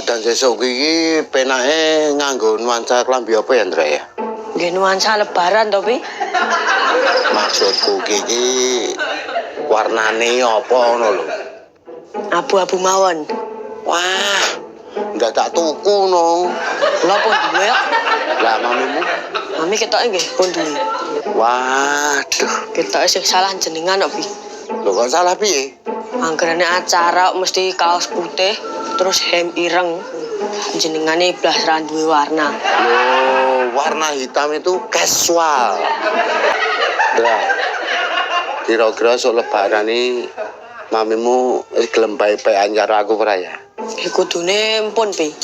Dadan sesuk iki penake nganggo nuansa klambi apa ya, Ndra ya? Nggih nuansa lebaran to, Pi? Maksudku iki warnane apa ngono lho. Abu-abu mawon. Wah, ndak tak tuku no. Lha pun duwe kok. Lah mamimu? Mami ketoke nggih pun duwe. Waduh, Ketoke sing salah jenengan kok, Pi. lho kok salah piye? Anggerane acara mesti kaos putih terus hem ireng. Jenengane blas ra duwe warna. Loh, warna hitam itu casual. Ndra, kira-kira sok lebaran ini mamimu gelem bae-baean karo aku ora ya? Kudune mpun, Pi.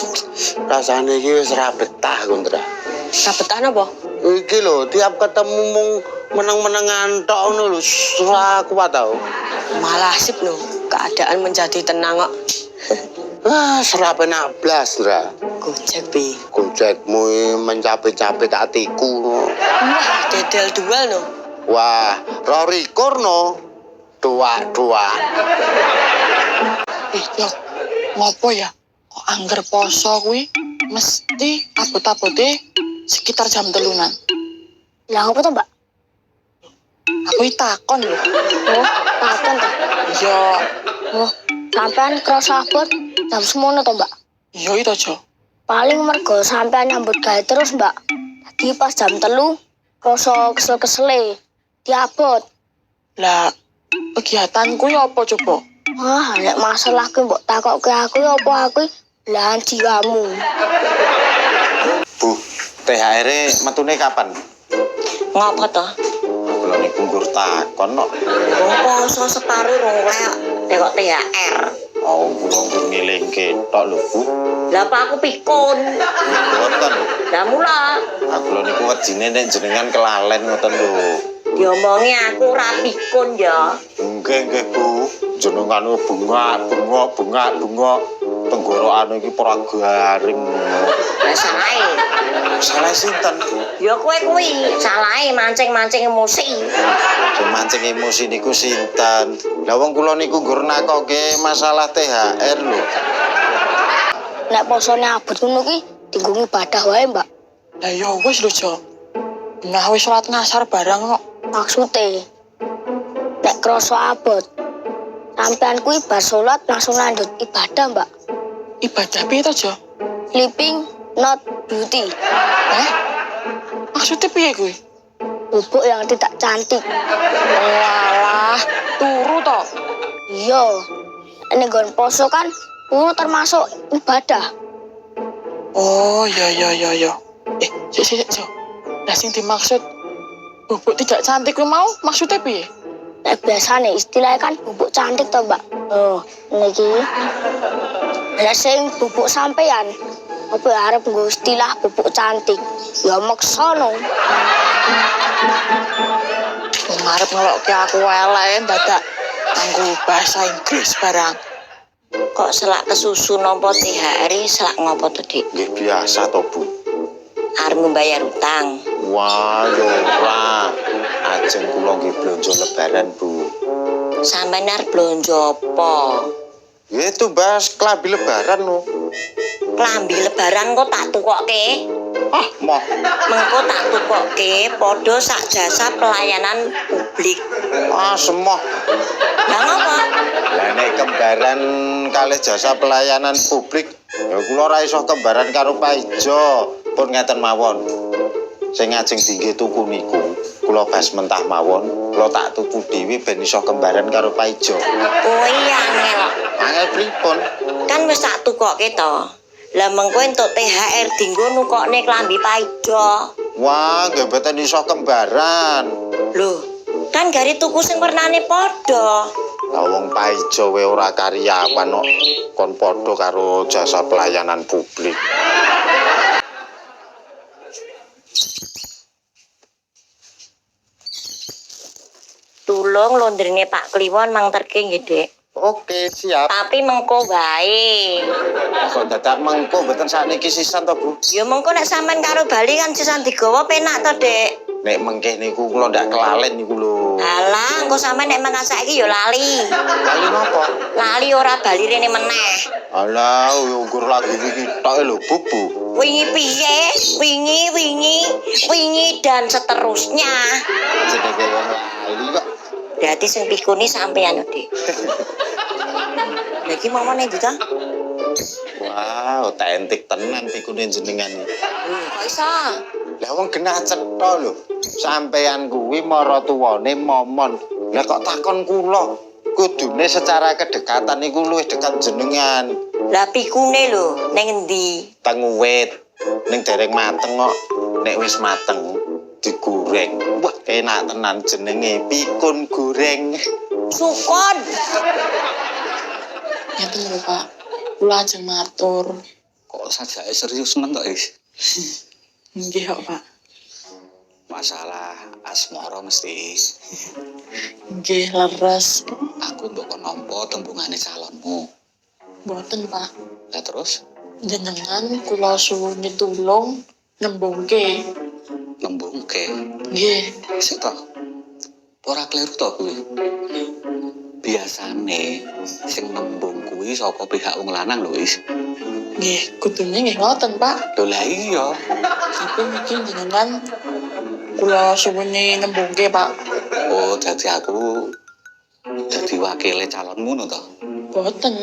Rasane iki wis ra betah, Ndra. Ra betah napa? Iki lho, tiap ketemu mung meneng-menengan tok ngono lho, ora kuat tau. Malah sip lho, keadaan menjadi tenang kok. Ah, ora penak blas, Ndra. Gojek, Pi. Gojekmu mencapek-capek atiku. Wah, dedel duel no. Wah, rorikur no. Dua. Lho, ngopo ya? Kok angger poso kuwi mesti abot-abote sekitar jam 3-an. Lah apa to, Mbak? Aku iki takon lho. Oh, takon to. Iya, Oh, sampean krasa abot jam semono to, Mbak? iya itu aja. Paling mergo sampean nyambut gawe terus, Mbak. Tadi pas jam 3 krasa kesel-kesele diabot. Lah, kegiatanku ya apa coba? Wah, nek masalah kuwi mbok takokke aku ya apa aku belahan jiwamu. Bu, THR-e metune kapan? Ngopo to? Kula niku nggur takon kok. Wong poso separo rong lek kok THR. Oh, kula nggur ngelingke tok lho, Bu. Lah apa aku pikun? Mboten. Lah mula Aku lho niku wedine nek jenengan kelalen ngoten lho. diomongi aku ora pikun ya. Nggih, Bu. Jenengan bunga. Tenggorokan iki ora garing. Lah salahe. Salah sinten? Ya kowe kuwi salahe mancing-mancing emosi. Sing mancing emosi niku sinten? Lah wong kula niku nggur nakoke masalah THR lho. Nek posone abot ngono ki dienggo ibadah wae, Mbak. Lah ya wis lho, Jo. Nah wis salat ngasar barang kok. Maksude nek krasa abot sampean kuwi bar salat langsung lanjut ibadah, Mbak. Ibadah piye to, Jo? Sleeping not beauty. Maksudnya piye kuwi? Bubuk yang tidak cantik. Walah, turu to. Iya. Nek nggon poso kan turu termasuk ibadah. Oh, ya. Sik, Jo. Lah sing dimaksud bubuk tidak cantik kuwi mau maksudnya piye? Nek biasane istilahnya kan bubuk cantik to, Mbak. Oh, niki. Lah sing bubuk sampean apa arep nggo istilah bubuk cantik? Ya maksono. Wong arep ngelokke aku elek dadak nganggo bahasa Inggris barang. Kok selak kesusu nampa THR selak ngopo to, Dik? Nggih biasa to, Bu. Arep membayar utang. Wah, yo ora. Ajeng kula nggih blonjo lebaran, Bu. Sampeyan arep blonjo apa? Ya itu bahas klambi lebaran lho. Klambi lebaran kok tak tukokke. Ah, moh. Mengko tak tukokke padha sak jasa pelayanan publik. Ah, semoh. Lah ngopo? Lah nek kembaran kalih jasa pelayanan publik, ya kula ora iso kembaran karo Pak Ijo. Pun ngeten mawon. Sing ajeng tinggi tuku niku, kula bas mentah mawon, kula tak tuku dhewe ben iso kembaran karo Pak Ijo. Oh iya angel. Angel pripun? Kan wis tak tukokke to. Lah mengko entuk THR dinggo nukokne klambi paido. Wah, nggih mboten iso kembaran. Lho, kan gari tuku sing wernane padha. Lah wong Pak Ijo we ora karyawan kok kon padha karo jasa pelayanan publik. Tulung londrine Pak Kliwon mangterke nggih, Dik. Oke, siap. Tapi mengko wae. Kok dadak mengko mboten sakniki sisan to, Bu? Ya mengko nek sampean karo Bali kan sisan digawa penak to, Dik. Nek mengke niku kula ndak kelalen niku lho. Alah, engko sampean nek mangan saiki ya lali. Lali napa? Lali ora bali rene meneh. Alah, ukur lagi iki tok lho, Bubu. Wingi piye? Wingi dan seterusnya. Jenenge wong lali kok. Berarti sing pikuni sampean, Dik. Lagi momone ndi ta? Wow, tentik tenan pikune jenengan iki. Kok iso? Lah wong genah cetha lho. Sampean kuwi maratuwane momon. Lah kok takon kula? Kudune secara kedekatan iku luwih dekat jenengan. Lah pikune lho, ning endi? Teng wit. Ning dereng mateng kok. Nek wis mateng digoreng. Wah, enak tenan jenenge pikun goreng. Sukon. Ngeten lho, Pak. Kula ajeng matur. Kok sajake serius men tok, Is? Nggih kok, Pak. Masalah asmara mesti. Nggih, leres. Aku mbok kon nampa tembungane calonmu. Mboten, Pak. Lah terus Jenengan kula suwun tulung nembungke. nembungke. Nggih. Sik to. Ora kleru to kuwi. Biasane sing nembung kuwi saka pihak wong lanang lho, Is. Nggih, kudune nggih ngoten, Pak. Lho lah iya. Tapi mungkin jenengan kula suwune nembungke, Pak. Oh, jadi aku jadi wakile calonmu no to. Mboten.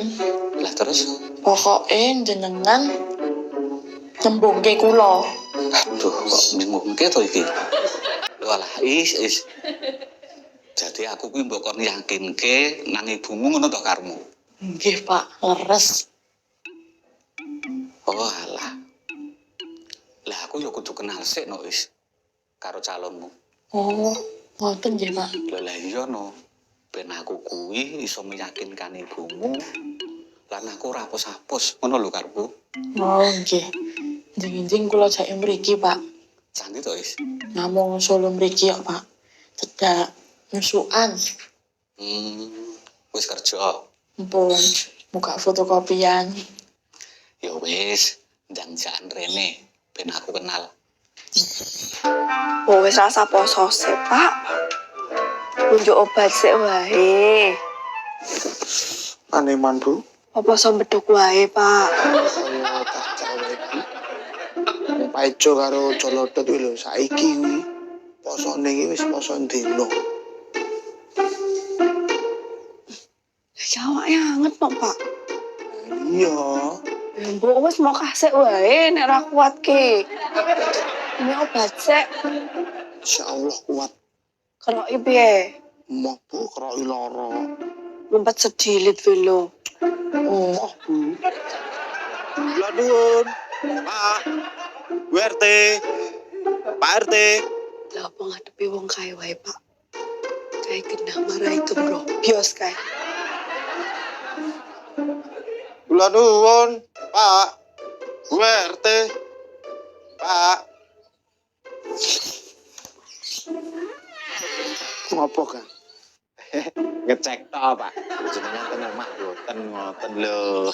Lah terus Pokoke jenengan nembungke kula. aduh kok nembungke to iki. Walah, Is. Jadi aku kuwi mbok kon yakinke nang ibumu ngono to karmu. Nggih, Pak. Leres. Oh alah. Lah aku ya kudu kenal sik no Is karo calonmu. Oh, ngoten nggih, Pak. Lah lah iya no. Ben aku kuwi iso meyakinkan ibumu. Lan aku ora apus-apus ngono lho karepku. Oh, nggih. Jeng-jeng kula jake mriki, Pak. Canggih to Is. Namung solo mriki kok, Pak. Cedak nyusukan. Wis kerja. Mpun buka fotokopian. Ya wis, jangan rene ben aku kenal. Oh, wis rasa poso sik, Pak. Unjuk obat sik wae. Aneman Bu, Apa so beduk wae, Pak? kaya tak cawe iki. Paijo karo Jolotot kuwi lho, saiki kuwi posone iki wis poso dino. Ya awake anget kok, Pak. Iya, Ya mbok wis mau kasih wae nek ora kuat ki. Ini obat sik. insyaallah kuat. Keroki piye? Moh Bu keroki lara. Lompat sedilit velo. Oh, Bu. Kula nuwun. Pak. Bu RT. Pak RT. Lah apa ngadepi wong kae wae, Pak? Kae kena marahi bios kae. Kula nuwun. Pak. Bu RT. Pak. Ngopo kan? Ngecek to, Pak. Jenengan ten omah boten ngoten lho.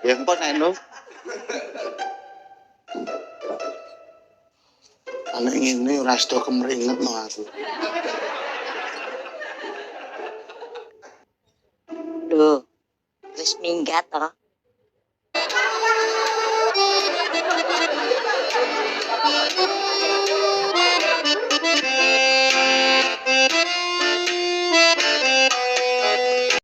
Ya ampun anu. Anak ngene ora sedo kemringet no aku. Lho, wis minggat to.